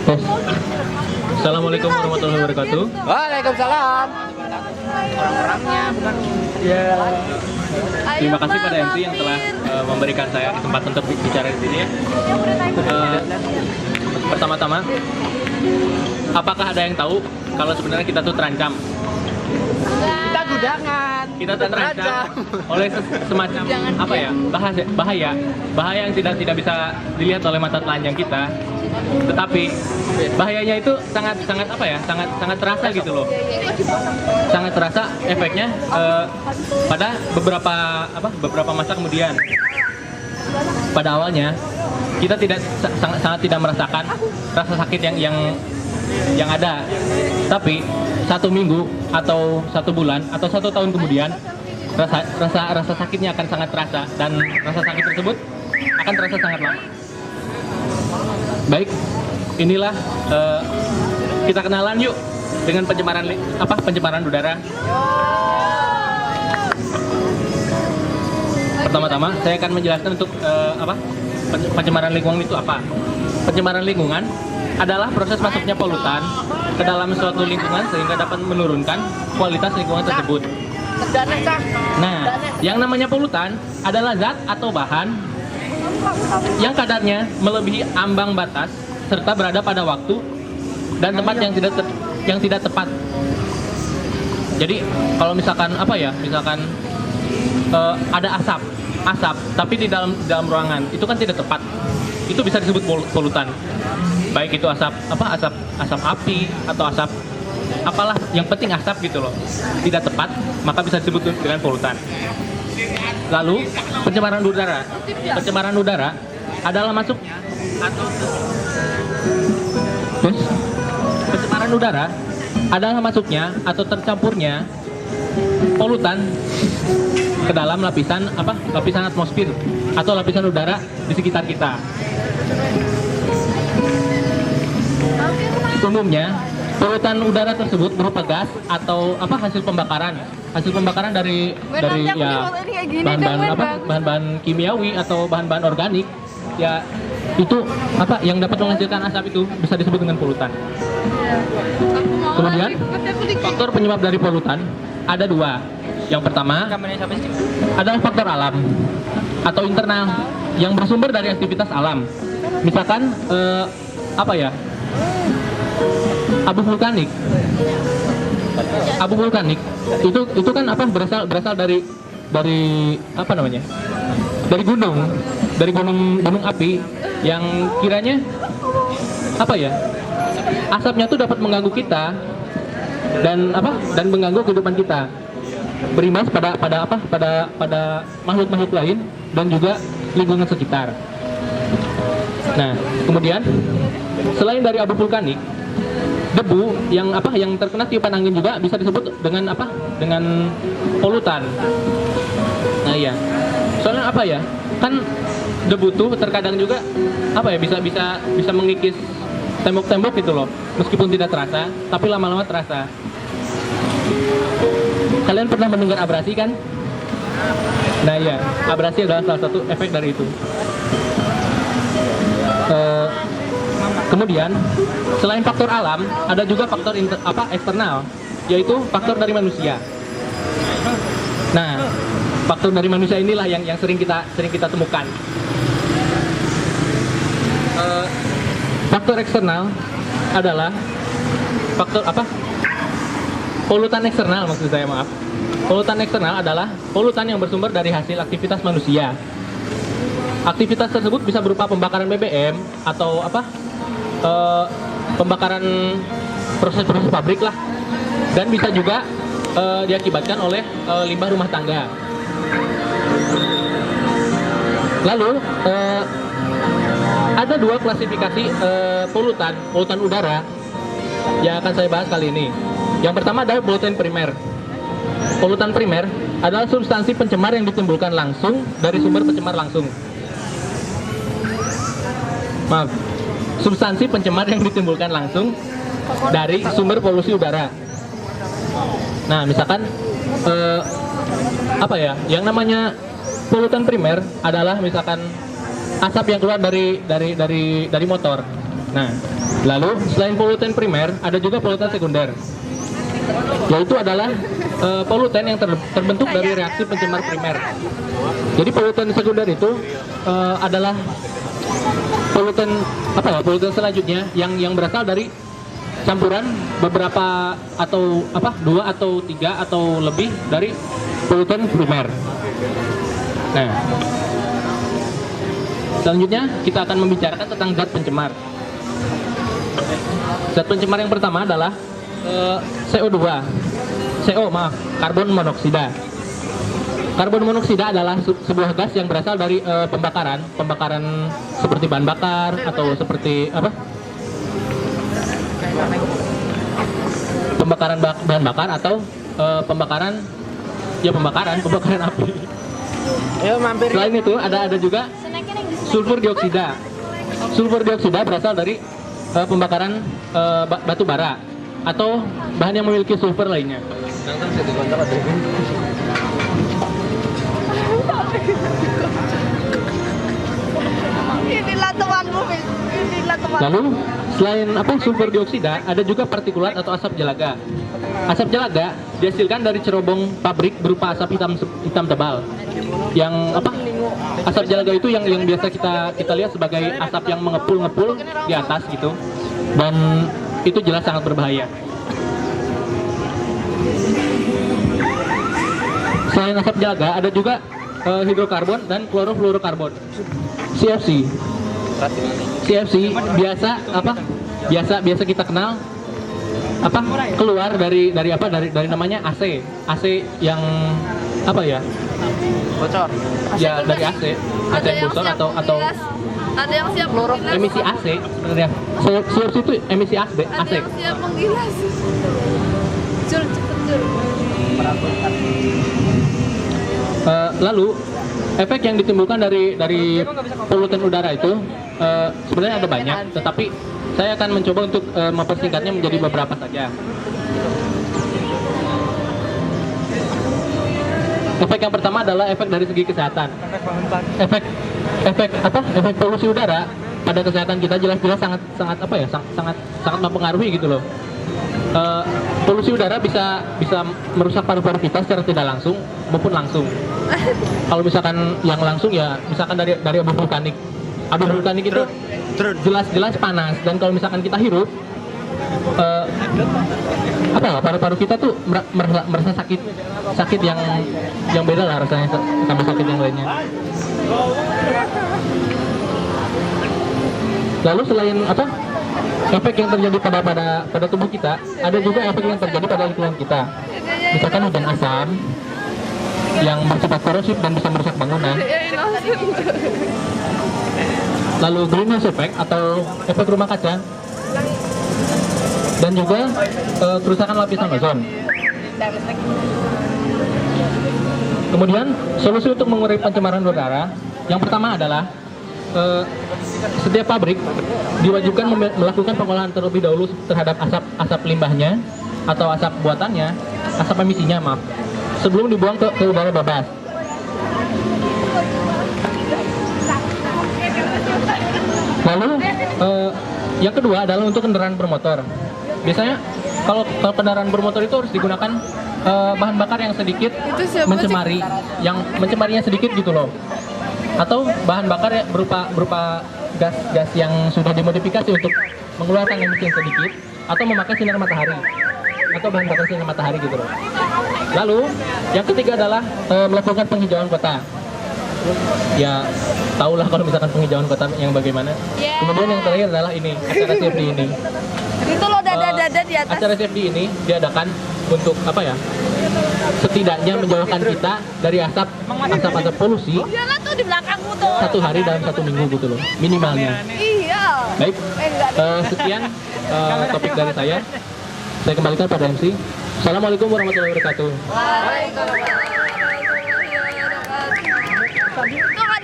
Tes. Assalamualaikum warahmatullahi wabarakatuh. Waalaikumsalam. Orang-orangnya bukan. Ya. Terima kasih pada MC yang telah memberikan saya kesempatan untuk bicara di sini ya. Pertama-tama, apakah ada yang tahu kalau sebenarnya kita tuh terancam? Kita gudangan. Kita terancam oleh semacam apa ya? Bahaya yang tidak bisa dilihat oleh mata telanjang kita. Tetapi bahayanya itu sangat apa ya? Sangat terasa gitu loh. Sangat terasa efeknya pada beberapa masa kemudian. Pada awalnya kita sangat tidak merasakan rasa sakit yang ada. Tapi 1 minggu atau 1 bulan atau 1 tahun kemudian rasa sakitnya akan sangat terasa, dan rasa sakit tersebut akan terasa sangat lama. Baik, inilah kita kenalan yuk dengan pencemaran udara. Pertama-tama saya akan menjelaskan untuk pencemaran lingkungan itu apa. Pencemaran lingkungan adalah proses masuknya polutan ke dalam suatu lingkungan sehingga dapat menurunkan kualitas lingkungan tersebut. Nah, yang namanya polutan adalah zat atau bahan yang kadarnya melebihi ambang batas serta berada pada waktu dan tempat yang tidak tepat. Jadi kalau misalkan ada asap tapi di dalam ruangan, itu kan tidak tepat. Itu bisa disebut polutan. Baik itu asap api atau asap apalah, yang penting asap gitu loh. Tidak tepat, maka bisa disebut dengan polutan. Lalu pencemaran udara. Pencemaran udara adalah pencemaran udara adalah masuknya atau tercampurnya polutan ke dalam lapisan atmosfer atau lapisan udara di sekitar kita. Umumnya polutan udara tersebut berupa gas atau hasil pembakaran dari bahan-bahan kimiawi atau bahan-bahan organik ya, itu yang dapat menghasilkan asap itu bisa disebut dengan polutan. Kemudian faktor penyebab dari polutan ada 2. Yang pertama adalah faktor alam atau internal yang bersumber dari aktivitas alam. Misalkan abu vulkanik. Abu vulkanik itu kan berasal dari dari gunung api yang kiranya asapnya tuh dapat mengganggu kita dan mengganggu kehidupan kita, berimbas pada makhluk lain dan juga lingkungan sekitar. Nah, kemudian selain dari abu vulkanik, debu yang terkena tiupan angin juga bisa disebut dengan polutan. Nah iya, soalnya kan debu tuh terkadang juga bisa mengikis tembok-tembok gitu loh, meskipun tidak terasa tapi lama-lama terasa. Kalian pernah mendengar abrasi kan? Nah iya, abrasi adalah salah satu efek dari itu. Kemudian selain faktor alam, ada juga faktor eksternal, yaitu faktor dari manusia. Nah, faktor dari manusia inilah yang sering kita temukan. Faktor eksternal adalah faktor polutan eksternal, maksud saya, maaf. Polutan eksternal adalah polutan yang bersumber dari hasil aktivitas manusia. Aktivitas tersebut bisa berupa pembakaran BBM atau pembakaran proses-proses pabrik lah, dan bisa juga diakibatkan oleh limbah rumah tangga. Lalu ada 2 klasifikasi polutan udara yang akan saya bahas kali ini. Yang pertama adalah polutan primer. Polutan primer adalah substansi pencemar yang ditimbulkan langsung dari sumber pencemar langsung. Maaf, substansi pencemar yang ditimbulkan langsung dari sumber polusi udara. Nah, misalkan yang namanya polutan primer adalah misalkan asap yang keluar dari motor. Nah, Lalu selain polutan primer, ada juga polutan sekunder, yaitu adalah polutan yang terbentuk dari reaksi pencemar primer. Jadi polutan sekunder itu adalah polutan apa ya? Polutan selanjutnya yang berasal dari campuran beberapa atau apa? 2 atau 3 atau lebih dari polutan primer. Nah, selanjutnya kita akan membicarakan tentang zat pencemar. Zat pencemar yang pertama adalah karbon monoksida. Karbon monoksida adalah sebuah gas yang berasal dari pembakaran seperti bahan bakar atau seperti apa? Pembakaran bahan bakar atau pembakaran api. Ayo mampir. Selain itu ada juga sulfur dioksida. Sulfur dioksida berasal dari pembakaran batu bara atau bahan yang memiliki sulfur lainnya. Inilah temanmu, inilah teman. Lalu selain sulfur dioksida, ada juga partikulat atau asap jelaga. Asap jelaga dihasilkan dari cerobong pabrik berupa asap hitam tebal. Yang asap jelaga itu yang biasa kita lihat sebagai asap yang mengepul-ngepul di atas gitu. Dan itu jelas sangat berbahaya. Selain asap jelaga, ada juga hidrokarbon dan klorofluorokarbon. CFC biasa kita kenal keluar dari namanya AC yang Bocor. ya dari AC bocor atau Ada yang siap menggilas. emisi AC sebenarnya. CFC itu emisi AC. Ada yang siap menggilas. Jul, cepet Jul. Lalu efek yang ditimbulkan dari polutan udara itu sebenarnya ada banyak, tetapi saya akan mencoba untuk mempersingkatnya menjadi beberapa saja. Efek yang pertama adalah efek dari segi kesehatan. Efek polusi udara pada kesehatan kita jelas-jelas sangat mempengaruhi gitu loh. Polusi udara bisa merusak paru-paru kita secara tidak langsung maupun langsung. Kalau misalkan yang langsung ya misalkan dari abu vulkanik. Abu vulkanik itu jelas-jelas panas, dan kalau misalkan kita hirup paru-paru kita tuh merasa sakit yang beda lah rasanya sama sakit yang lainnya. Lalu selain efek yang terjadi pada tubuh kita, ada juga efek yang terjadi pada lingkungan kita. Misalkan hujan asam yang bersifat korosif dan bisa merusak bangunan. Lalu greenhouse effect atau efek rumah kaca, dan juga kerusakan lapisan ozon. Kemudian solusi untuk mengurangi pencemaran udara yang pertama adalah setiap pabrik diwajibkan melakukan pengolahan terlebih dahulu terhadap asap limbahnya atau asap buatannya, asap emisinya sebelum dibuang ke udara bebas. Lalu yang kedua adalah untuk kendaraan bermotor. Biasanya kalau kendaraan bermotor itu harus digunakan bahan bakar yang sedikit mencemarinya sedikit gitu loh. Atau bahan bakar berupa gas yang sudah dimodifikasi untuk mengeluarkan emisi yang sedikit, atau memakai sinar matahari atau bahan bakar sinar matahari gitu loh. Lalu yang ketiga adalah melakukan penghijauan kota. Ya tahulah kalau misalkan penghijauan kota yang bagaimana. Yeah. Kemudian yang terakhir adalah ini, acara CFD ini. Itu loh dada-dada di atas. Acara CFD ini diadakan untuk setidaknya menjauhkan kita dari asap polusi Iyalah tuh di belakangmu tuh. 1 hari dalam 1 minggu gitu loh, minimalnya. Iya. Baik, Enggak deh. sekian topik dari saya. Saya kembalikan pada MC. Assalamualaikum warahmatullahi wabarakatuh. Waalaikumsalam warahmatullahi wabarakatuh.